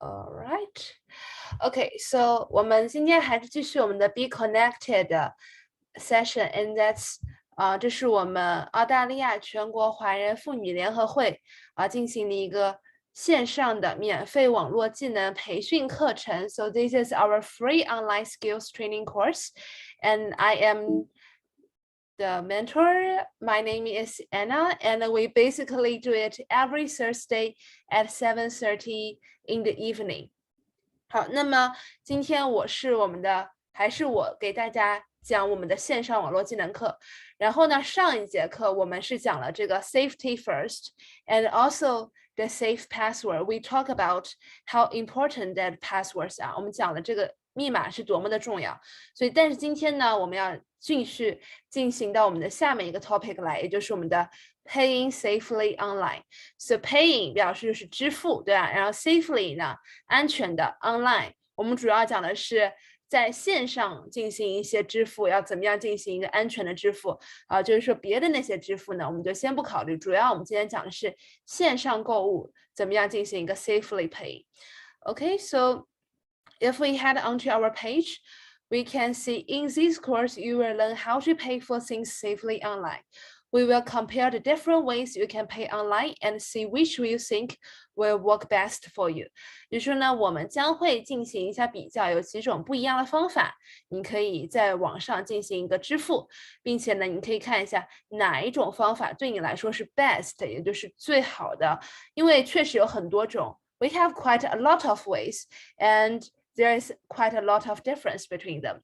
All right. Okay, so 我们今天还是继续我们的 Be Connected session, and that's 这是我们澳大利亚全国华人妇女联合会进行的一个线上的免费网络技能培训课程。So this is our free online skills training course, and I am the mentor. My name is Anna, and we basically do it every Thursday at 7:30 in the evening. 好，那么今天还是我给大家讲我们的线上网络技能课。然后呢，上一节课我们是讲了这个 safety first and also the safe password. We talk about how important that passwords are. 我们讲了这个密码是多么的重要。所以，但是今天呢，我们要继续进行到我们的下面一个 topic 来，也就是我们的 paying safely online. So paying 表示就是支付，对吧？然后 safely 呢，安全的 online。我们主要讲的是在线上进行一些支付，要怎么样进行一个安全的支付就是说别的那些支付呢，我们就先不考虑。主要我们今天讲的是线上购物怎么样进行一个 safely pay. Okay, so if we head onto our page, we can see in this course, you will learn how to pay for things safely online. We will compare the different ways you can pay online and see which you think will work best for you. 就是说呢，我们将会进行一下比较，有几种不一样的方法，你可以在网上进行一个支付，并且呢，你可以看一下哪一种方法对你来说是 best， 也就是最好的，因为确实有很多种。We have quite a lot of ways, and there is quite a lot of difference between them.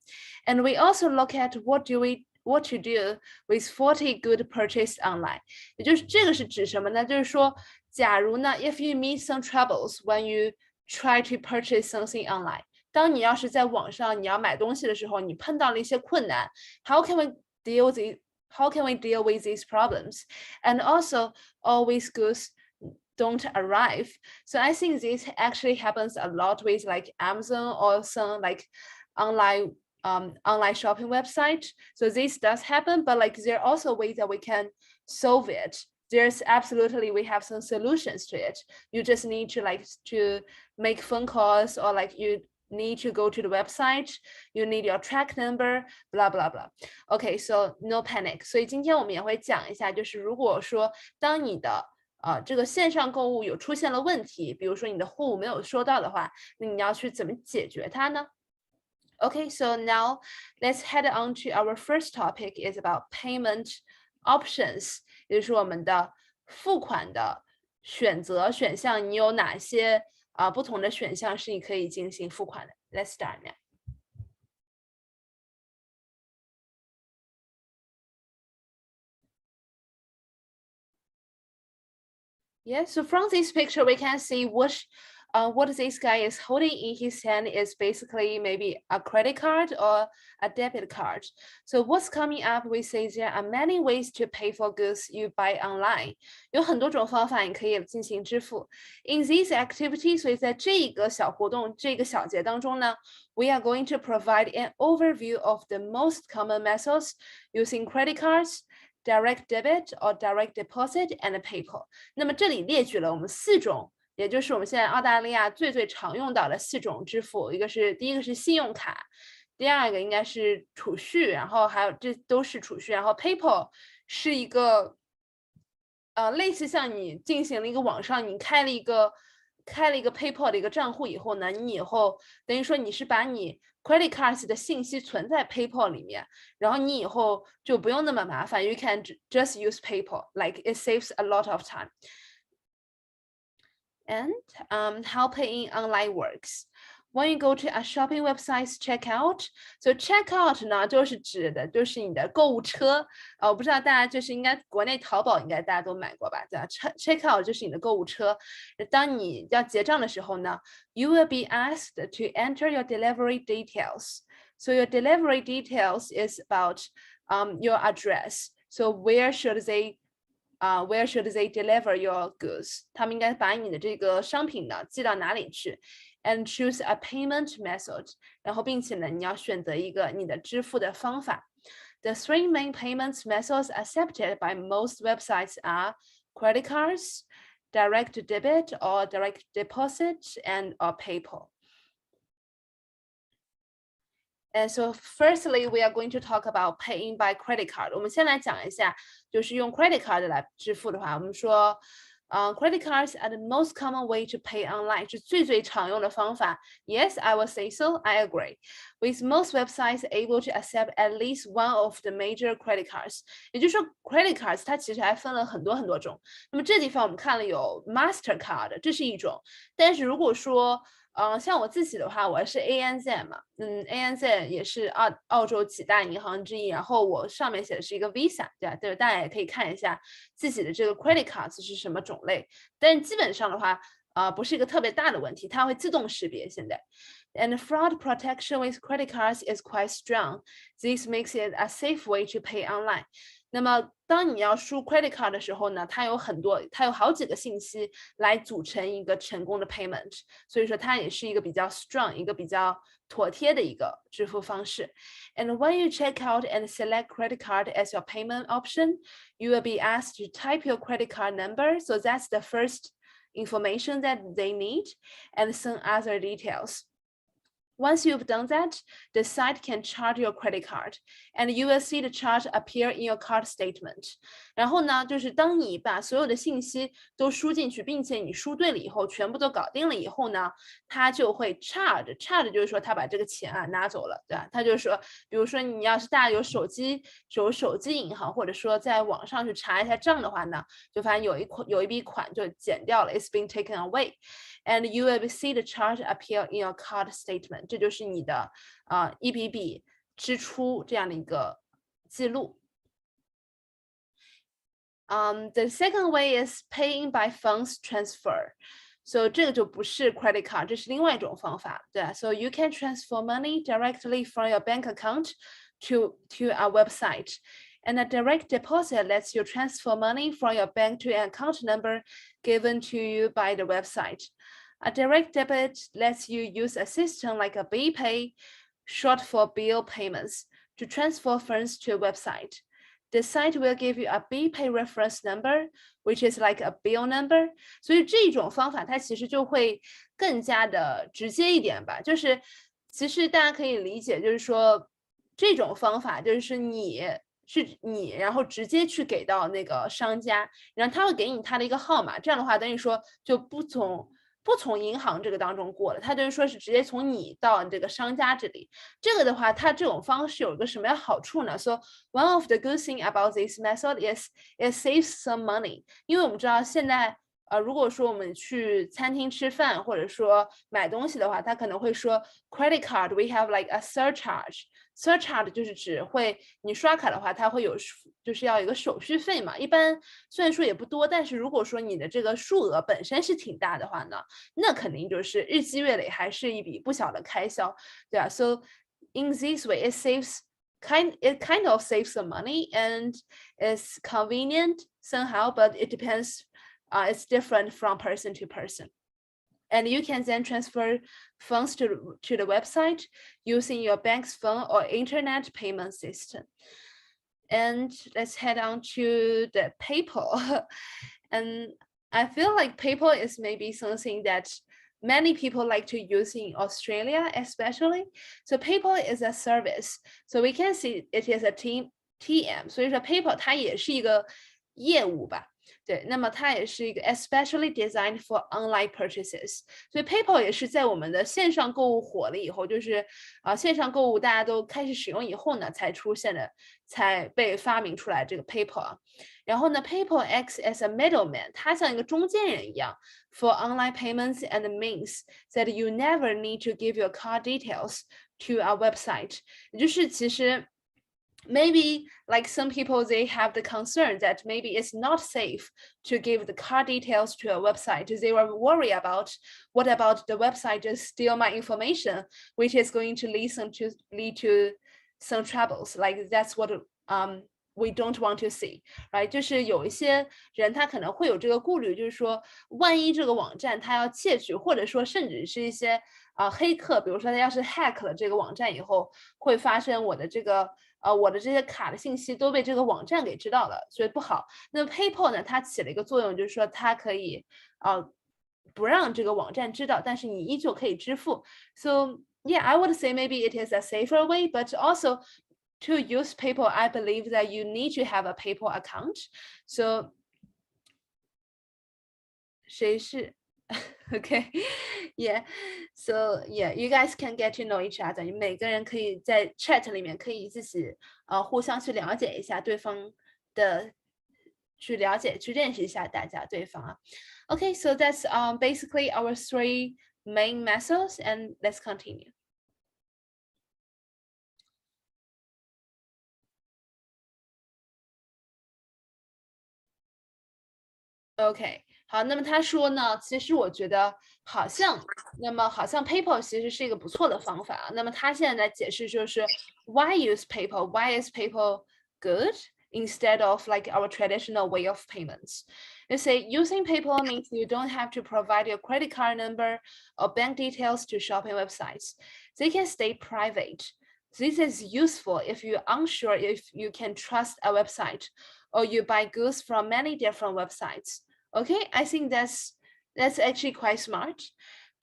And we also look at what to do with 40 good purchase online. 也就是这个是指什么呢？就是说，假如呢 if you meet some troubles when you try to purchase something online. 当你要是在网上你要买东西的时候，你碰到了一些困难 how can we deal with these problems? And also, always goods don't arrive. So I think this actually happens a lot with like Amazon or some like online shopping website. So this does happen, but like there are also ways that we can solve it. There's absolutely, we have some solutions to it. You just need to make phone calls, or like you need to go to the website, you need your track number, blah blah blah. Okay, so no panic. 所以今天我们也会讲一下，就是如果说当你的这个线上购物有出现了问题，比如说你的货物没有收到的话，那你要去怎么解决它呢？Okay, so now let's head on to our first topic is about payment options. 也就是我们的付款的选项，你有哪些不同的选项是你可以进行付款的 ？Let's start now. Yeah, so from this picture we can see what this guy is holding in his hand is basically maybe a credit card or a debit card. So what's coming up, we say there are many ways to pay for goods you buy online. 有很多种方法你可以进行支付。In this activity, 所以在这个小活动这个小节当中呢 we are going to provide an overview of the most common methods using credit cards, direct debit or direct deposit and PayPal. 那么这里列举了我们4种，也就是我们现在澳大利亚最常用到的4种支付。第一个是信用卡，第二个应该是储蓄，然后还有这都是储蓄，然后 PayPal 是一个类似像你进行了一个网上你开了一个 PayPal 的一个账户以后呢，你以后等于说你是把你 credit cards 的信息存在 PayPal 里面，然后你以后就不用那么麻烦 you can just use PayPal, like it saves a lot of time. And how paying online works. When you go to a shopping website's checkout, so checkout 呢就是指的就是你的购物车我不知道大家就是应该国内淘宝应该大家都买过吧，对吧 ？checkout 就是你的购物车。当你要结账的时候呢 you will be asked to enter your delivery details. So your delivery details is about your address. So where should they deliver your goods? 他们应该把你的这个商品呢寄到哪里去 ？And choose a payment method. 然后并且呢，你要选择一个你的支付的方法。The 3 main payment methods accepted by most websites are credit cards, direct debit or direct deposit and or PayPal. And so firstly, we are going to talk about paying by credit card. 我们先来讲一下，就是用 credit card 来支付的话，我们说credit cards are the most common way to pay online， 是最常用的方法。Yes, I will say so. I agree. With most websites able to accept at least one of the major credit cards， 也就是说 credit cards 它其实还分了很多种。那么这地方我们看了有 Mastercard， 这是一种。但是如果说像我自己的话，我是 ANZ 嘛，ANZ 也是澳洲几大银行之一，然后我上面写的是一个 Visa， 对吧？对，大家也可以看一下自己的这个 credit cards 是什么种类，但基本上的话，不是一个特别大的问题，它会自动识别现在。And fraud protection with credit cards is quite strong. This makes it a safe way to pay online. 那么当你要输 credit card 的时候呢，它有好几个信息来组成一个成功的 payment， 所以说它也是一个比较 strong， 一个比较妥帖的一个支付方式。And when you check out and select credit card as your payment option, you will be asked to type your credit card number. So that's the first information that they need, and some other details. Once you've done that, the site can charge your credit card, and you will see the charge appear in your card statement. 然后呢，就是当你把所有的信息都输进去，并且你输对了以后，全部都搞定了以后呢，它就会 charge 就是说他把这个钱拿走了，对吧？他就是说，比如说你要是大家有手机银行，或者说在网上去查一下账的话呢，就发现有一笔款就减掉了 ，it's been taken away. And you will see the charge appear in your card statement. 这就是你的一笔笔支出这样的一个记录。The second way is paying by funds transfer. So 这个就不是 credit card， 这是另外一种方法，对吧？ So you can transfer money directly from your bank account to a website. And a direct deposit lets you transfer money from your bank to an account number given to you by the website. A direct debit lets you use a system like a BPay, short for bill payments, to transfer funds to a website. The site will give you a BPay reference number, which is like a bill number. 所以这种方法它其实就会更加的直接一点吧，就是其实大家可以理解，就是说这种方法就是你，然后直接去给到那个商家，然后他会给你他的一个号码，这样的话等于说就不从银行这个当中过了，它等于说是直接从你到这个商家这里。这个的话，它这种方式有一个什么样好处呢？ So one of the good thing about this method is it saves some money. 因为我们知道现在如果说我们去餐厅吃饭或者说买东西的话，他可能会说 credit card we have like a surcharge 就是指会你刷卡的话，它会有就是要有一个手续费嘛。一般虽然说也不多，但是如果说你的这个数额本身是挺大的话呢，那肯定就是日积月累还是一笔不小的开销，对吧？ So in this way it kind of saves some money and it's convenient somehow, but it depends. It's different from person to person. And you can then transfer funds to the website using your bank's phone or internet payment system. And let's head on to the PayPal. And I feel like PayPal is maybe something that many people like to use in Australia, especially. So PayPal is a service. So we can see it is a TM. 所以说 PayPal 它也是一个业务吧。对，那么它也是一个 especially designed for online purchases， 所以 PayPal 也是在我们的线上购物火了以后，就是线上购物大家都开始使用以后呢，才被发明出来这个 PayPal。然后呢 ，PayPal acts as a middleman， 它像一个中间人一样 for online payments and means that you never need to give your card details to a website， 也就是其实。Maybe like some people, they have the concern that maybe it's not safe to give the card details to a website. They were worried about what about the website just steal my information, which is going to lead to some troubles. Like that's what we don't want to see, right? 就是有一些人他可能会有这个顾虑，就是说万一这个网站他要窃取，或者说甚至是一些黑客，比如说他要是 hack 了这个网站以后，会发生我的这个我的这些卡的信息都被这个网站给知道了，所以不好。那么 PayPal 呢，它起了一个作用，就是说它可以不让这个网站知道，但是你依旧可以支付。So yeah, I would say maybe it is a safer way, but also to use PayPal, I believe that you need to have a PayPal account. So 谁是 okay, yeah. So yeah, you guys can get to know each other. 每个人可以在 chat 里面可以自己互相去了解一下对方的，去了解去认识一下大家对方啊。Okay, so that's basically our 3 main methods, and let's continue. OK，好，那么他说呢，其实我觉得好像，好像 PayPal 其实是一个不错的方法啊。那么他现在来解释就是 why use PayPal? Why is PayPal good instead of like our traditional way of payments? They say using PayPal means you don't have to provide your credit card number or bank details to shopping websites. They can stay private. This is useful if you're unsure if you can trust a website or you buy goods from many different websites. Okay, I think that's actually quite smart.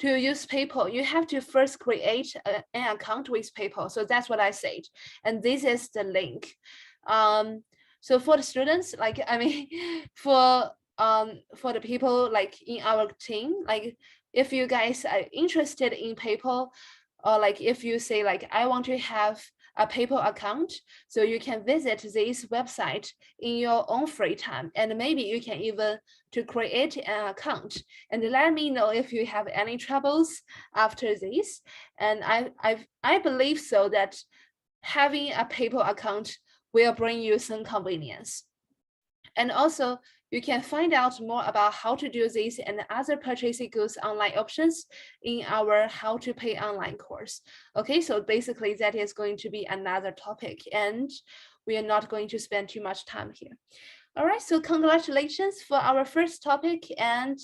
To use PayPal, you have to first create an account with PayPal. So that's what I said. And this is the link. So for the students, like, I mean, for the people like in our team, like if you guys are interested in PayPal, or like if you say like, I want to have a PayPal account, so you can visit this website in your own free time, and maybe you can even to create an account and let me know if you have any troubles after this. And I believe so that having a PayPal account will bring you some convenience. And also, you can find out more about how to do this and other purchasing goods online options in our How to Pay Online course. Okay, so basically that is going to be another topic, and we are not going to spend too much time here. All right, so congratulations for our first topic, and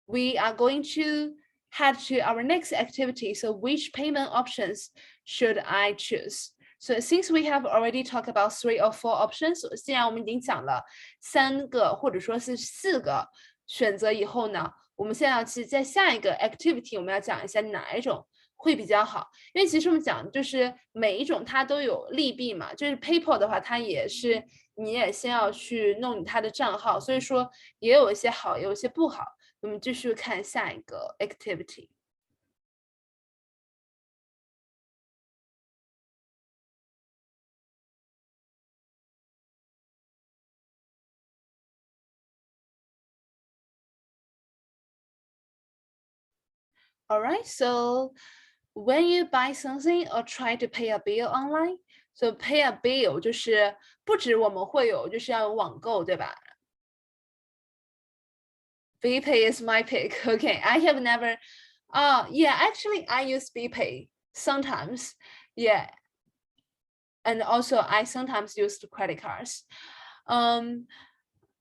we are going to head to our next activity. So which payment options should I choose? So since we have already talked about 3 or 4 options, 既然我们已经讲了3个或者说是4个选择以后呢，我们现在要去在下一个 activity 我们要讲一下哪一种会比较好。因为其实我们讲就是每一种它都有利弊嘛，就是 PayPal 的话，它也是你也先要去弄它的账号，所以说也有一些好，有一些不好。我们继续看下一个 activity。All right, so when you buy something or try to pay a bill online, so pay a bill 就是不止我们会有，就是要有网购，对吧？BPay is my pick. Okay, I have never. Yeah, actually, I use BPay sometimes. Yeah, and also I sometimes use the credit cards.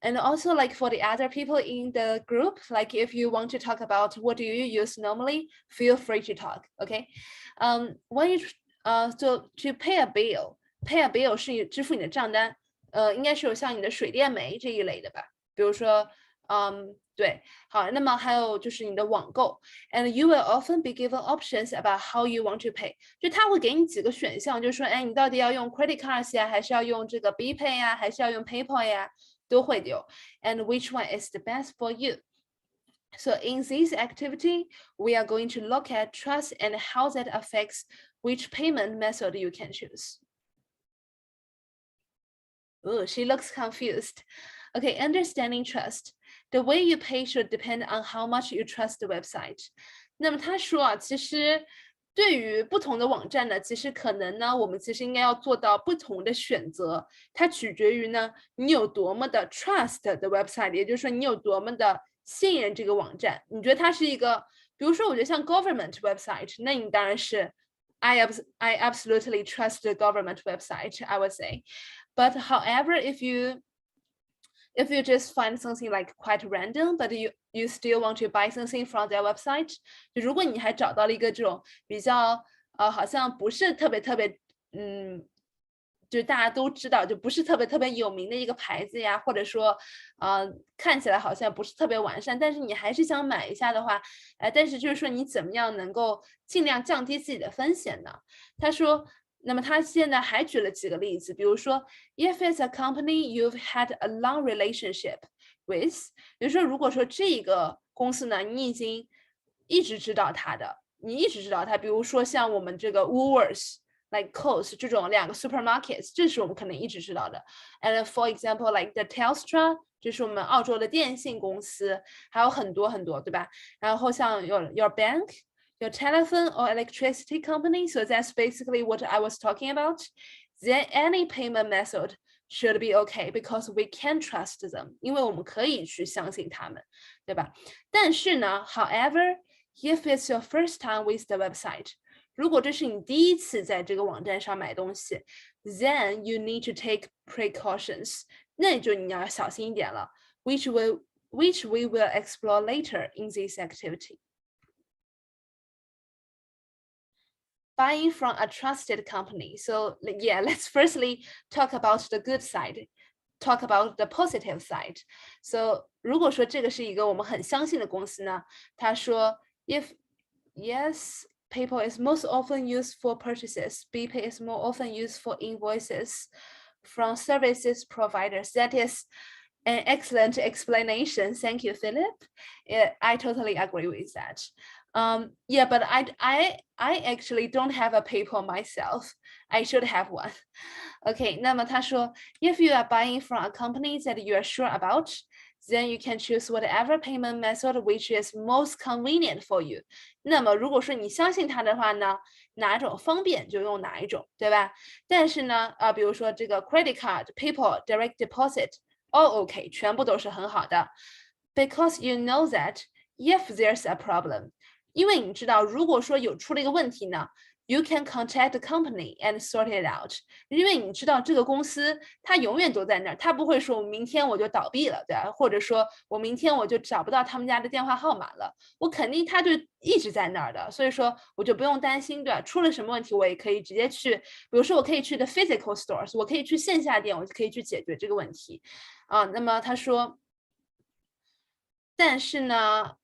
And also like for the other people in the group, like if you want to talk about what do you use normally, feel free to talk. Okay, when you so to pay a bill 是支付你的账单，应该是有像你的水电煤这一类的吧，比如说，对，好，那么还有就是你的网购 ，and you will often be given options about how you want to pay，就他会给你几个选项，就是说，哎，你到底要用 credit cards 呀，还是要用这个 BPay 呀，还是要用 PayPal 呀？都会有 and which one is the best for you. So in this activity, we are going to look at trust and how that affects which payment method you can choose. Oh, she looks confused. Okay, understanding trust. The way you pay should depend on how much you trust the website. 那么他说啊，其实对于不同的网站呢，其实可能呢，我们其实应该要做到不同的选择，它取决于呢，你有多么的 trust the website，也就是说你有多么的信任这个网站。你觉得它是一个，比如说，我觉得像 government website，那你当然是 I absolutely trust the government website, I would say. But however, if you just find something like quite random, but you still want to buy something from their website， 就如果你还找到了一个这种比较好像不是特别就是大家都知道，就不是特别有名的一个牌子呀，或者说，看起来好像不是特别完善，但是你还是想买一下的话，但是就是说你怎么样能够尽量降低自己的风险呢？他说，那么他现在还举了几个例子，比如说，if it's a company you've had a long relationship with，比如说如果说这个公司呢，你已经一直知道它的，你一直知道它，比如说像我们这个 Woolworths。like Coles 这种2个 supermarkets，这是我们可能一直知道的。And for example, like the Telstra，这是我们澳洲的电信公司，还有很多很多，对吧？然后像your bank, your telephone or electricity company. So that's basically what I was talking about. Then any payment method should be okay because we can trust them， 因为我们可以去相信他们，对吧？但是呢 ，however, if it's your first time with the website，如果这是你第一次在这个网站上买东西 ，then you need to take precautions， 那就你要小心一点了 ，which we will explore later in this activity. Buying from a trusted company. So yeah, let's firstly talk about the good side. Talk about the positive side. So 如果说这个是一个我们很相信的公司呢，他说 if yes, PayPal is most often used for purchases. BPay is more often used for invoices from services providers. That is an excellent explanation. Thank you, Philip. I totally agree with that. Yeah, but I actually don't have a PayPal myself. I should have one. Okay, 那么他说 if you are buying from a company that you are sure about, then you can choose whatever payment method which is most convenient for you. 那么如果说你相信它的话呢，哪种方便就用哪一种，对吧？但是呢，比如说这个 credit card, PayPal, direct deposit, all OK， 全部都是很好的。Because you know that if there's a problem， 因为你知道，如果说有出了一个问题呢， you can contact the company and sort it out。因为你知道这个公司它永远都在那儿，它不会说我明天我就倒闭了，对吧？或者说我明天我就找不到他们家的电话号码了，我肯定它就一直在那儿的，所以说我就不用担心，对吧？出了什么问题我也可以直接去，比如说我可以去的 physical stores， 我可以去线下店，我就可以去解决这个问题。那么他说，但是呢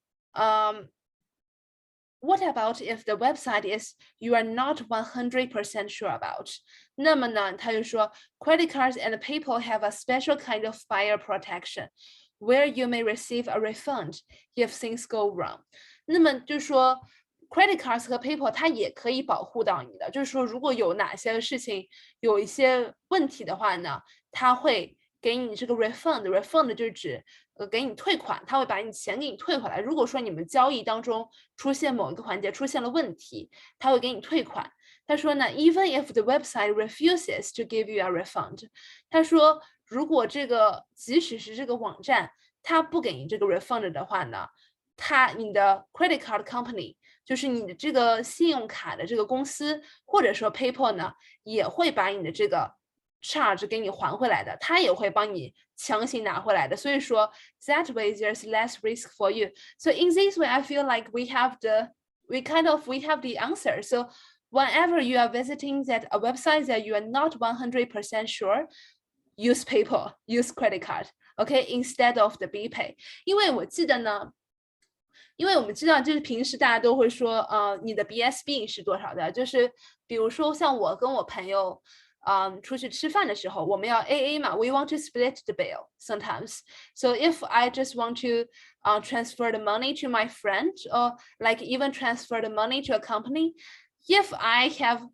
，what about if the website is you are not 100% sure about？ 那么呢，他就说 credit cards and PayPal have a special kind of buyer protection where you may receive a refund if things go wrong。那么就说 credit cards 和 PayPal 它也可以保护到你的，就是说如果有哪些事情有一些问题的话呢，它会给你这个 refund 就是指给你退款，他会把你钱给你退回来。如果说你们交易当中出现某一个环节出现了问题，他会给你退款。他说呢 ，even if the website refuses to give you a refund， 他说如果这个即使是这个网站他不给你这个 refund 的话呢，你的 credit card company 就是你的这个信用卡的这个公司，或者说 PayPal 呢，也会把你的这个charge 给你还回来的，他也会帮你强行拿回来的。所以说 that way there's less risk for you. So in this way, I feel like we have the answer. So whenever you are visiting a website that you are not 100% sure, use PayPal, use credit card, okay, instead of the BPay. 因为我记得呢。因为我们知道，就是平时大家都会说，你的 BSB 是多少的？就是比如说像我跟我朋友，出去吃饭的时候，我们要 AA 嘛 ，we want to split the bill sometimes. So if I just want to transfer the money to my friend or like even transfer the money to a company, if I have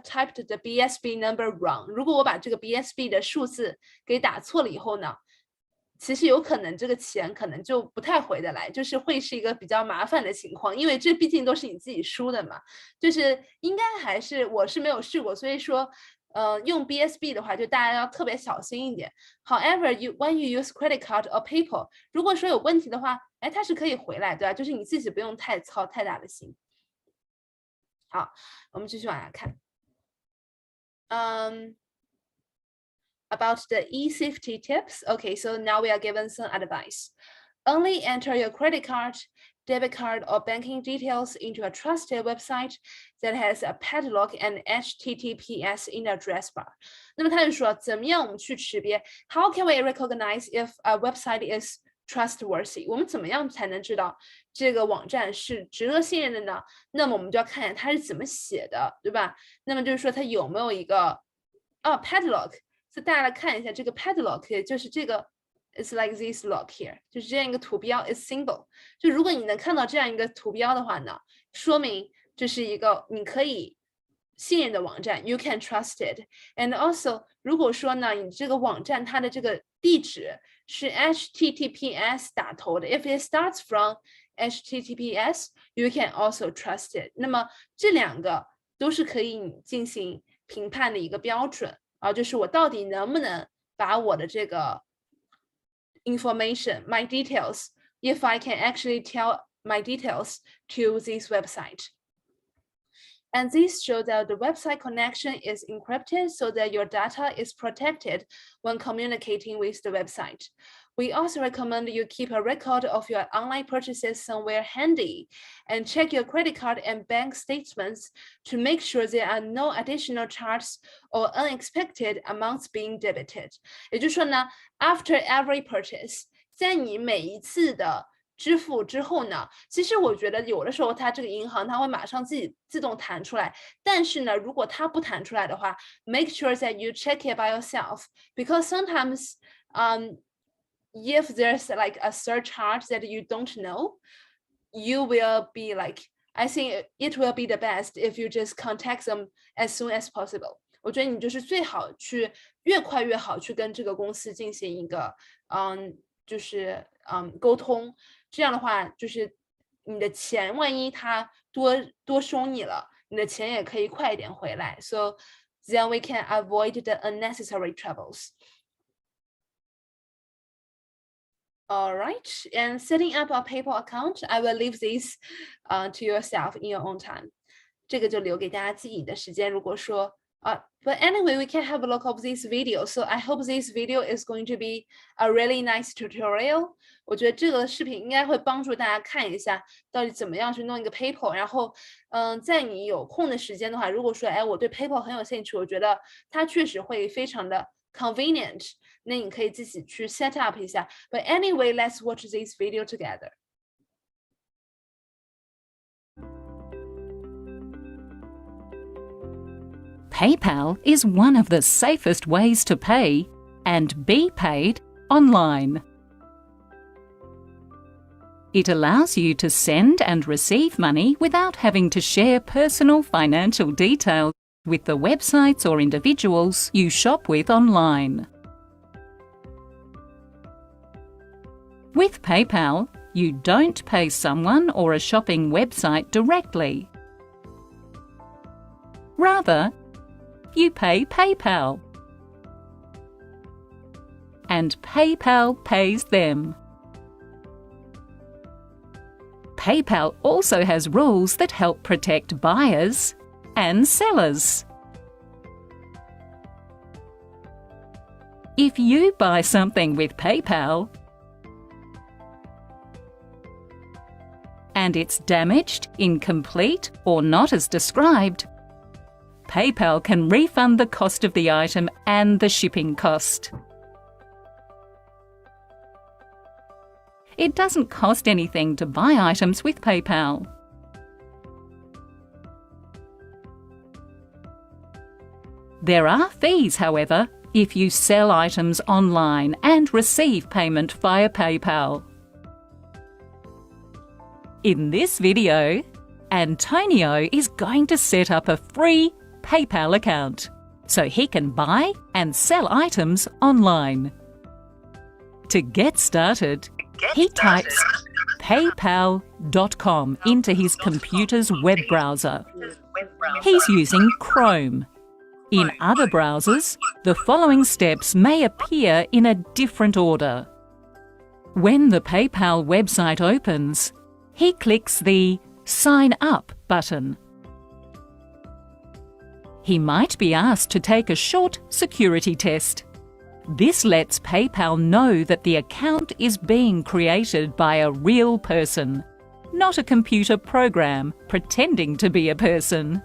typed the BSB number wrong， 如果我把这个 BSB 的数字给打错了以后呢？其实有可能这个钱可能就不太回得来，就是会是一个比较麻烦的情况，因为这毕竟都是你自己输的嘛。就是应该还是我是没有试过，所以说，用 BSB 的话，就大家要特别小心一点。However, when you use credit card or PayPal， 如果说有问题的话，它是可以回来，对吧？就是你自己不用操太大的心。好，我们继续往下看。About the e-safety tips. Okay, so now we are given some advice. Only enter your credit card debit card or banking details into a trusted website that has a padlock and HTTPS in the address bar. 那么他就说，怎么样我们去识别 ？How can we recognize if a website is trustworthy？ 我们怎么样才能知道这个网站是值得信任的呢？那么我们就要看看它是怎么写的，对吧？那么就是说它有没有一个padlock？ 所以大家来看一下这个 padlock， 就是这个。It's like this lock here， 就是这样一个图标 is symbol。就如果你能看到这样一个图标的话呢，说明这是一个你可以信任的网站 ，you can trust it。And also， 如果说呢，你这个网站它的这个地址是 HTTPS 打头的 ，if it starts from HTTPS，you can also trust it。那么这两个都是可以你进行评判的一个标准啊，就是我到底能不能把我的这个information, my details, if I can actually tell my details to this website. And this shows that the website connection is encrypted so that your data is protected when communicating with the website. We also recommend you keep a record of your online purchases somewhere handy and check your credit card and bank statements to make sure there are no additional charges or unexpected amounts being debited. 也就是说呢 after every purchase, 在你每一次的支付之后呢，其实我觉得有的时候它这个银行它会马上自动弹出来，但是呢，如果它不弹出来的话 ，make sure that you check it by yourself because sometimes, if there's like a surcharge that you don't know, you will be like, I think it will be the best if you just contact them as soon as possible. 我觉得你就是最好去越快越好去跟这个公司进行一个沟通，这样的话就是你的钱万一他多收你了，你的钱也可以快一点回来。So then we can avoid the unnecessary troubles. All right, and setting up a PayPal account, I will leave this to yourself in your own time. 这个就留给大家自己的时间。如果说but anyway, we can have a look of this video. So I hope this video is going to be a really nice tutorial. 我觉得这个视频应该会帮助大家看一下到底怎么样去弄一个 PayPal。然后，在你有空的时间的话，如果说我对 PayPal 很有兴趣，我觉得它确实会非常的 convenient。那你可以自己去 set up 一下。But anyway, let's watch this video together. PayPal is one of the safest ways to pay and be paid online. It allows you to send and receive money without having to share personal financial details with the websites or individuals you shop with online. With PayPal, you don't pay someone or a shopping website directly. Rather, you pay PayPal. And PayPal pays them. PayPal also has rules that help protect buyers and sellers. If you buy something with PayPal and it's damaged, incomplete, or not as described, PayPal can refund the cost of the item and the shipping cost. It doesn't cost anything to buy items with PayPal. There are fees, however, if you sell items online and receive payment via PayPal. In this video, Antonio is going to set up a free PayPal account so he can buy and sell items online. To get started, he types paypal.com into his computer's web browser. He's using Chrome. In other browsers, the following steps may appear in a different order. When the PayPal website opens, he clicks the Sign Up button. He might be asked to take a short security test. This lets PayPal know that the account is being created by a real person not a computer program pretending to be a person.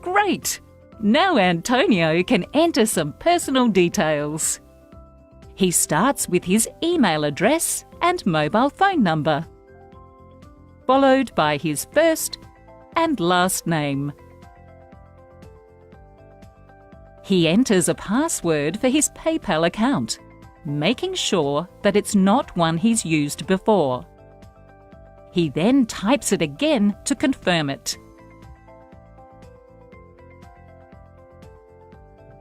Great! Now Antonio can enter some personal details. He starts with his email address and mobile phone number, followed by his first and last name. He enters a password for his PayPal account, making sure that it's not one he's used before. He then types it again to confirm it.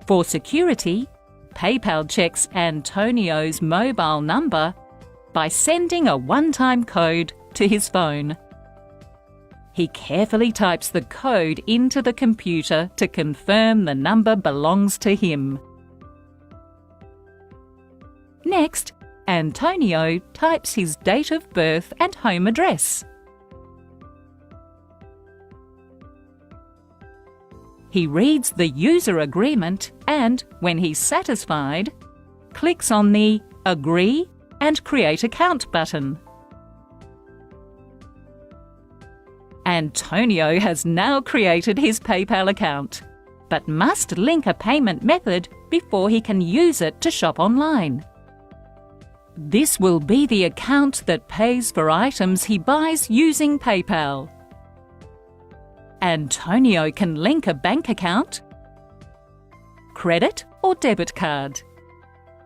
For security, PayPal checks Antonio's mobile number by sending a one-time code to his phone. He carefully types the code into the computer to confirm the number belongs to him. Next, Antonio types his date of birth and home address. He reads the user agreement and, when he's satisfied, clicks on the Agree and Create Account button. Antonio has now created his PayPal account, but must link a payment method before he can use it to shop online. This will be the account that pays for items he buys using PayPal. Antonio can link a bank account, credit or debit card.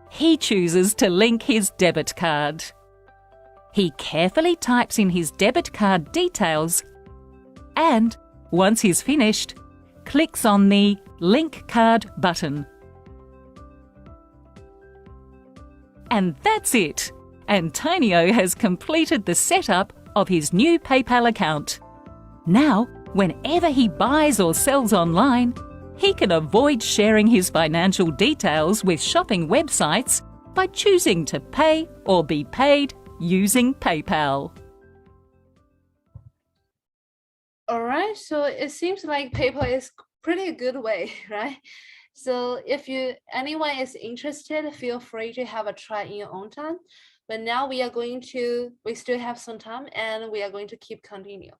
He chooses to link his debit card. He carefully types in his debit card details and, once he's finished, clicks on the Link Card button. And that's it! Antonio has completed the setup of his new PayPal account. Now, whenever he buys or sells online, he can avoid sharing his financial details with shopping websites by choosing to pay or be paid using PayPal. Alright, so it seems like PayPal is pretty good way, right? So if anyone is interested, feel free to have a try in your own time. But now we still have some time and we are going to keep continue.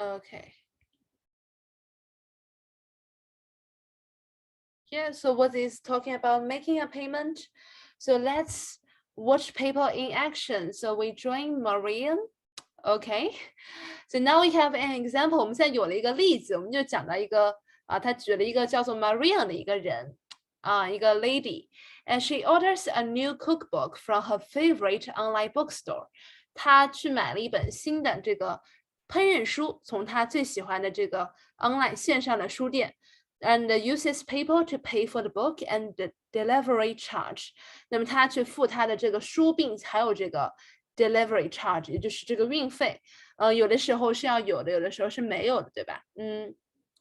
Okay. Yeah, so what is talking about making a payment? So let's watch PayPal in action. So we join Marian. Okay. So now we have an example. 我们现在有了一个例子，我们就讲到一个他举了一个叫做 Marian 的一个人一个 lady, and she orders a new cookbook from her favorite online bookstore. 她去买了一本新的这个烹饪书，从她最喜欢的这个 online 线上的书店。And uses PayPal to pay for the book and the delivery charge. 那么他去付他的这个书并还有这个 delivery charge， 也就是这个运费。有的时候是要有的，有的时候是没有的，对吧？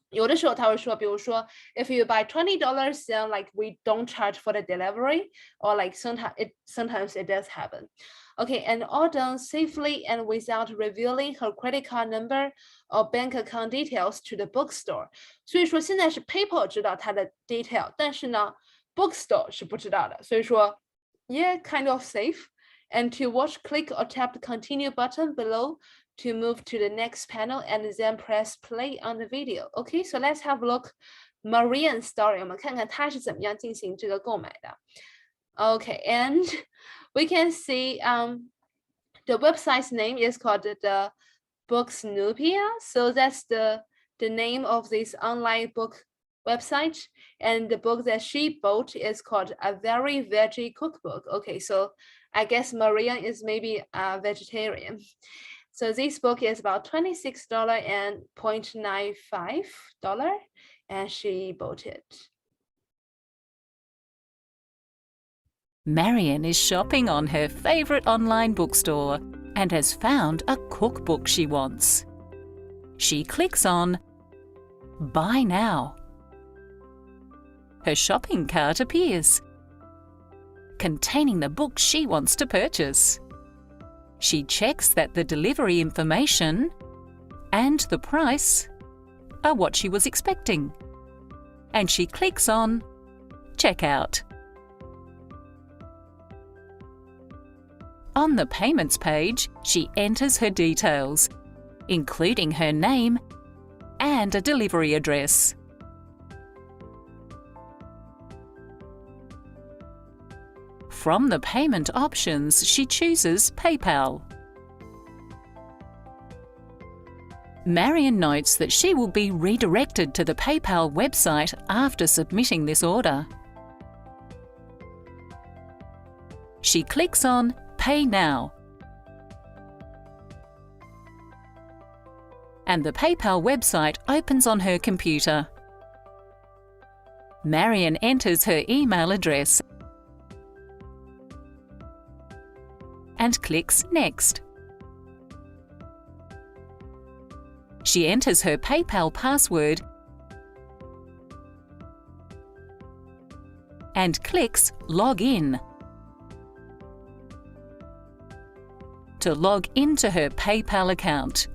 有的时候他会说，比如说 if you buy $20, then like we don't charge for the delivery, or like sometimes it does happen. Okay, and all done safely and without revealing her credit card number or bank account details to the bookstore. 所以说现在是 PayPal 知道它的 detail， 但是呢 bookstore 是不知道的。所以说 yeah, kind of safe. And to watch, click or tap the continue button below to move to the next panel and then press play on the video. Okay, so let's have a look Marian's story. 我们看看她是怎么样进行这个购买的。Okay, and we can see the website's name is called the Booksnoopia. So that's the name of this online book website. And the book that she bought is called A Very Veggie Cookbook. Okay, so I guess Maria is maybe a vegetarian. So this book is about $26.95, and she bought it. Marian is shopping on her favourite online bookstore and has found a cookbook she wants. She clicks on Buy Now. Her shopping cart appears, containing the book she wants to purchase. She checks that the delivery information and the price are what she was expecting. and she clicks on Checkout. On the Payments page, she enters her details, including her name and a delivery address. From the payment options, she chooses PayPal. Marion notes that she will be redirected to the PayPal website after submitting this order. She clicks on Pay Now, and the PayPal website opens on her computer. Marion enters her email address and clicks Next. She enters her PayPal password and clicks Log In. To log into her PayPal account,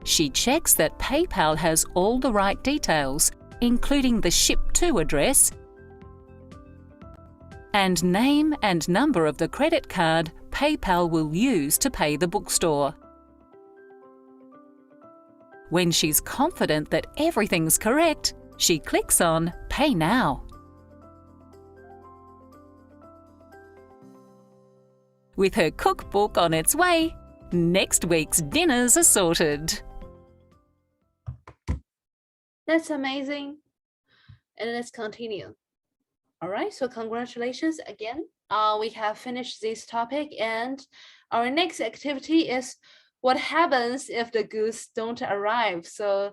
she checks that PayPal has all the right details, including the Ship To address and name and number of the credit card PayPal will use to pay the bookstore. When she's confident that everything's correct, she clicks on Pay Now. With her cookbook on its way, next week's dinners are sorted. That's amazing. And let's continue. All right, so congratulations again. We have finished this topic, and our next activity is what happens if the goods don't arrive. So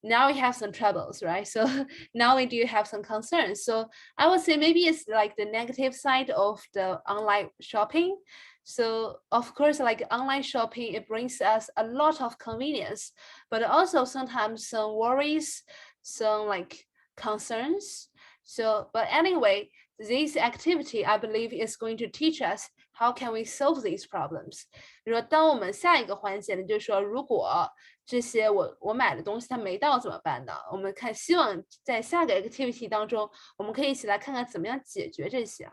now we have some troubles, right? So now we do have some concerns. So I would say maybe it's like the negative side of the online shopping. So of course, like online shopping, it brings us a lot of convenience, but also sometimes some worries, some like concerns. So, but anyway, this activity, I believe, is going to teach us how can we solve these problems. 比如说，当我们下一个环节呢，就是说，如果这些我买的东西它没到怎么办呢？我们希望在下个 activity 当中，我们可以一起来看看怎么样解决这些。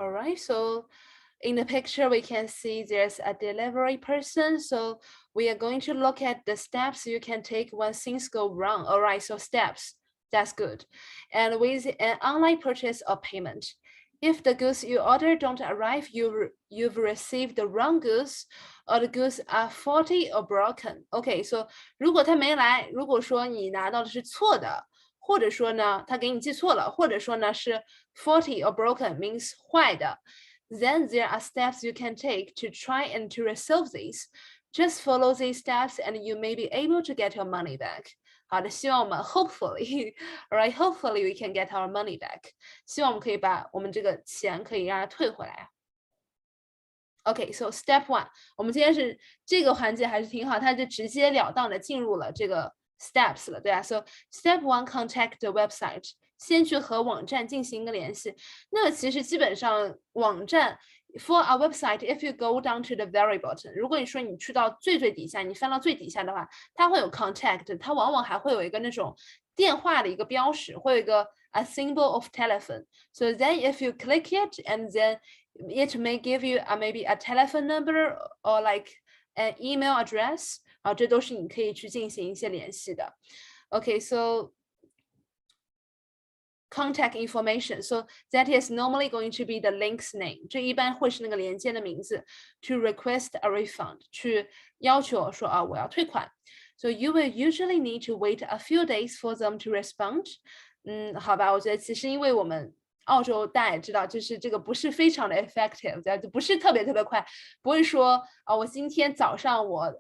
All right, so in the picture, we can see there's a delivery person. So we are going to look at the steps you can take when things go wrong. All right, so steps, that's good. And with an online purchase or payment, if the goods you order don't arrive, you've received the wrong goods, or the goods are faulty or broken. Okay, so 如果它没来，如果说你拿到的是错的，或者说呢，他给你寄错了，或者说呢是 faulty or broken means 坏的。Then there are steps you can take to try and to resolve these. Just follow these steps and you may be able to get your money back. 好的，希望我们 hopefully, alright, hopefully we can get our money back. 希望我们可以把我们这个钱可以让它退回来。Okay, so step one. 我们今天是这个环节还是挺好，它就直截了当的进入了这个 steps 了，对啊。So step one, contact the website. 先去和网站进行一个联系。那其实基本上网站 for a website, if you go down to the very bottom, 如果你说你去到最底下，你翻到最底下的话，它会有 contact， 它往往还会有一个那种电话的一个标识，会有一个 a symbol of telephone. So then if you click it, and then it may give you maybe a telephone number or like an email address. 这都是你可以去进行一些联系的。Okay, so contact information. So that is normally going to be the link's name. 这一般会是那个连接的名字。To request a refund. 去要求说我要退款。So you will usually need to wait a few days for them to respond. 好吧，我觉得其实因为我们澳洲大家也知道，就是这个不是非常的 effective， 就不是特别快，不会说我今天早上我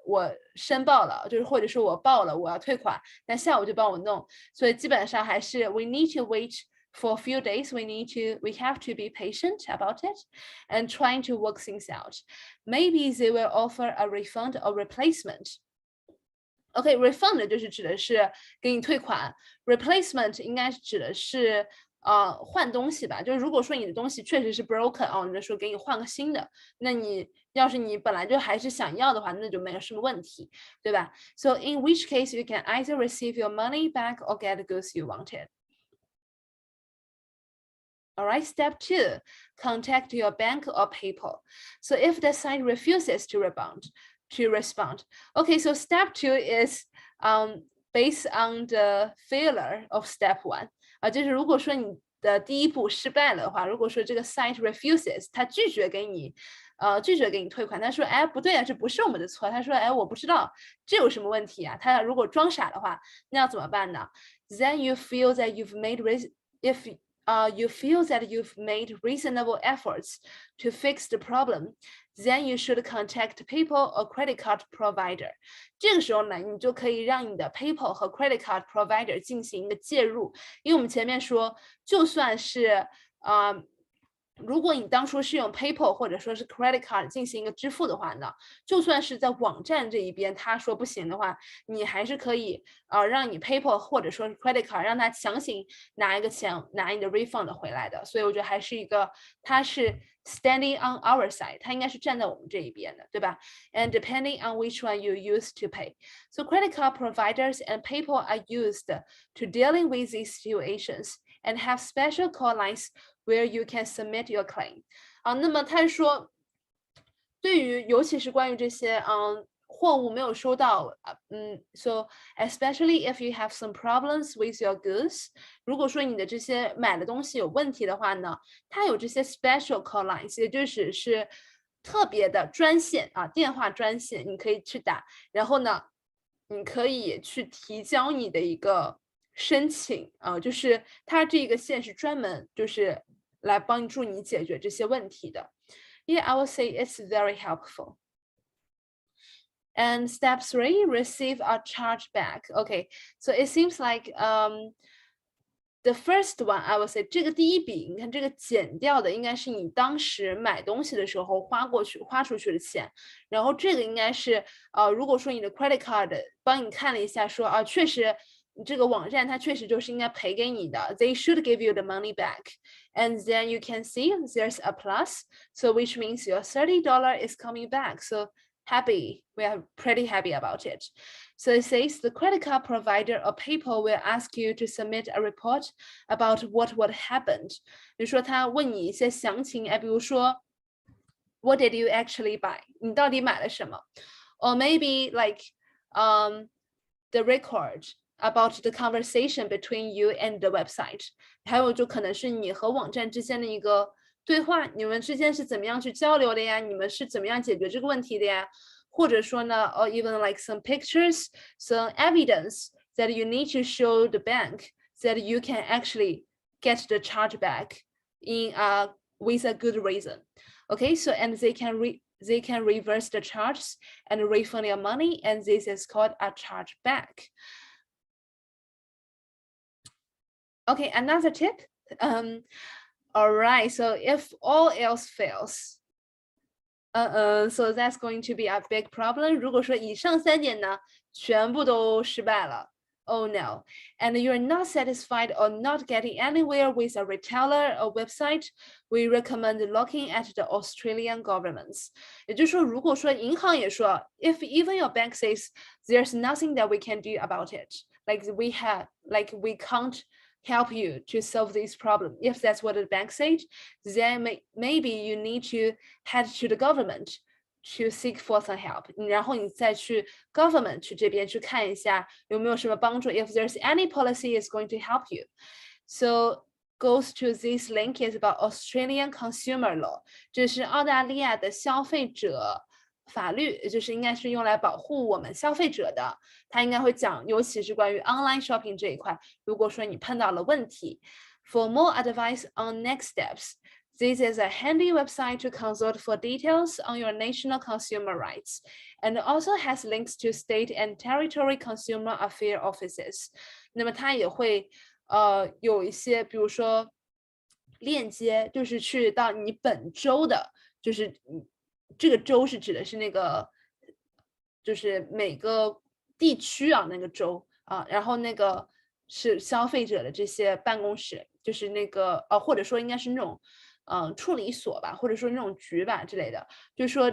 申报了，就是或者说我报了我要退款，但下午就帮我弄，所以基本上还是 we need to wait for a few days. We have to be patient about it and trying to work things out. Maybe they will offer a refund or replacement. OK，refund 就是指的是给你退款 ，replacement 应该指的是换东西吧。就是如果说你的东西确实是 broken 哦，你就说给你换个新的，那你要是你本来就还是想要的话，那就没有什么问题，对吧 ？So in which case you can either receive your money back or get the goods you wanted. All right, step 2, contact your bank or PayPal. So if the site refuses to respond. Okay, so step 2 is based on the failure of step 1. 就是如果说你的第一步失败了的话，如果说这个 site refuses，它拒绝给你退款，他说，哎，不对啊，这不是我们的错。他说，哎，我不知道这有什么问题啊。他如果装傻的话，那要怎么办呢 ？Then you feel that you feel that you've made reasonable efforts to fix the problem, then you should contact PayPal or credit card provider. 这个时候呢，你就可以让你的 PayPal 和 credit card provider 进行一个介入，因为我们前面说，就算是如果你当初是用 PayPal 或者说是 credit card 进行一个支付的话呢，就算是在网站这一边他说不行的话，你还是可以让你 PayPal 或者说是 credit card 让他强行拿一个钱拿你的 refund 回来的。所以我觉得还是一个他是 standing on our side， 他应该是站在我们这一边的，对吧 ？And depending on which one you use to pay, so credit card providers and PayPal are used to dealing with these situations and have special call lines where you can submit your claim. 那么他说，对于尤其是关于这些货物没有收到，so especially if you have some problems with your goods， 如果说你的这些买的东西有问题的话呢，它有这些 special call lines， 也就是是特别的专线电话专线，你可以去打，然后呢，你可以去提交你的一个申请就是它这个线是专门就是来帮助你解决这些问题的。Yeah, I would say it's very helpful. And step 3, receive a chargeback. Okay, so it seems like the first one, I would say 这个第一笔，你看这个减掉的应该是你当时买东西的时候花出去的钱，然后这个应该是如果说你的 credit card 帮你看了一下说确实这个网站它确实就是应该赔给你的 they should give you the money back. And then you can see there's a plus, so which means your $30 is coming back. So happy, we are pretty happy about it. So it says the credit card provider or PayPal will ask you to submit a report about what happened. 比如说他问你一些详情，比如说 what did you actually buy? 你到底买了什么 Or maybe like the record about the conversation between you and the website. 还有就可能是你和网站之间的一个对话，你们之间是怎么样去交流的呀？你们是怎么样解决这个问题的呀？或者说呢or even like some pictures, some evidence that you need to show the bank that you can actually get the chargeback in with a good reason. Okay, so and they can reverse the charges and refund your money, and this is called a chargeback. Okay, another tip. All right, so if all else fails, so that's going to be a big problem. 如果说以上3点呢，全部都失败了 Oh no, and you're not satisfied or not getting anywhere with a retailer or website, we recommend looking at the Australian governments. 也就是说，如果说银行也说 if even your bank says there's nothing that we can do about it, like we can't help you to solve this problem. If that's what the bank said, then maybe you need to head to the government to seek for some help. 然后你再去 government 去这边去看一下有没有什么帮助 if there's any policy is going to help you. So goes to this link is about Australian consumer law. 这是澳大利亚的消费者法律，就是应该是用来保护我们消费者的。它应该会讲，尤其是关于 online shopping 这一块。如果说你碰到了问题 ，For more advice on next steps, this is a handy website to consult for details on your national consumer rights, and also has links to state and territory consumer affairs offices. 那么它也会有一些，比如说链接，就是去到你本州的，就是这个州是指的是那个，就是每个地区啊，那个州啊，然后那个是消费者的这些办公室，就是那个或者说应该是那种处理所吧，或者说那种局吧之类的，就是说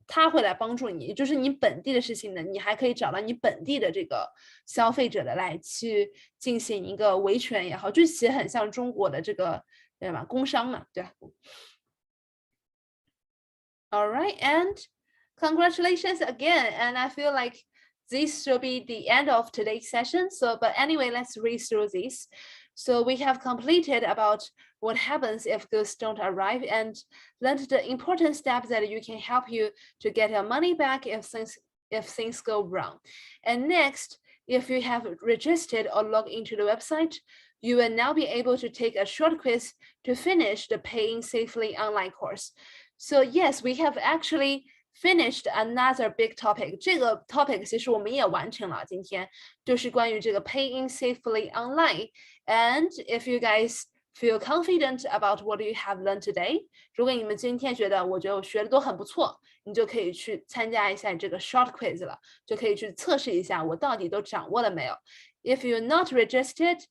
他会来帮助你，就是你本地的事情呢，你还可以找到你本地的这个消费者的来去进行一个维权也好，就其实很像中国的这个对吧，工商嘛，对吧？All right, and congratulations again. And I feel like this should be the end of today's session. So, but anyway, let's read through this. So we have completed about what happens if goods don't arrive and learned the important steps that you can help you to get your money back if things go wrong. And next, if you have registered or logged into the website, you will now be able to take a short quiz to finish the Paying Safely online course. So yes, we have actually finished another big topic. 这个 topic 其实我们也完成了，今天就是关于这个 Paying Safely Online. And if you guys feel confident about what you have learned today, 如果你们今天觉得我觉得我学的都很不错，你就可以去参加一下这个 short quiz 了，就可以去测试一下我到底都掌握了没有。If you're not registered,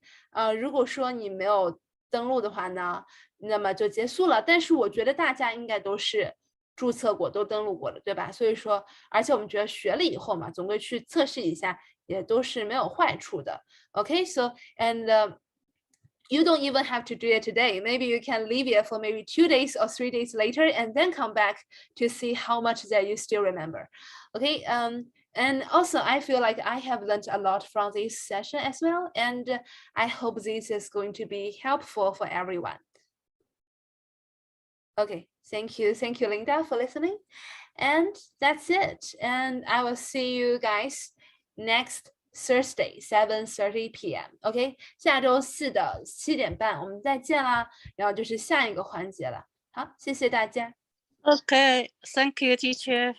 如果说你没有登录的话呢，那么就结束了。但是我觉得大家应该都是注册过，都登录过的，对吧？所以说，而且我们觉得学了以后嘛，总归去测试一下，也都是没有坏处的。Okay, so and you don't even have to do it today. Maybe you can leave it for maybe 2 days or 3 days later and then come back to see how much that you still remember. Okay, and also I feel like I have learned a lot from this session as well, and I hope this is going to be helpful for everyone. Okay, thank you, Linda, for listening. And that's it. And I will see you guys next Thursday, 7:30 p.m. OK， 下周四的7点半我们再见啦。然后就是下一个环节了。好，谢谢大家。Okay, thank you, teacher.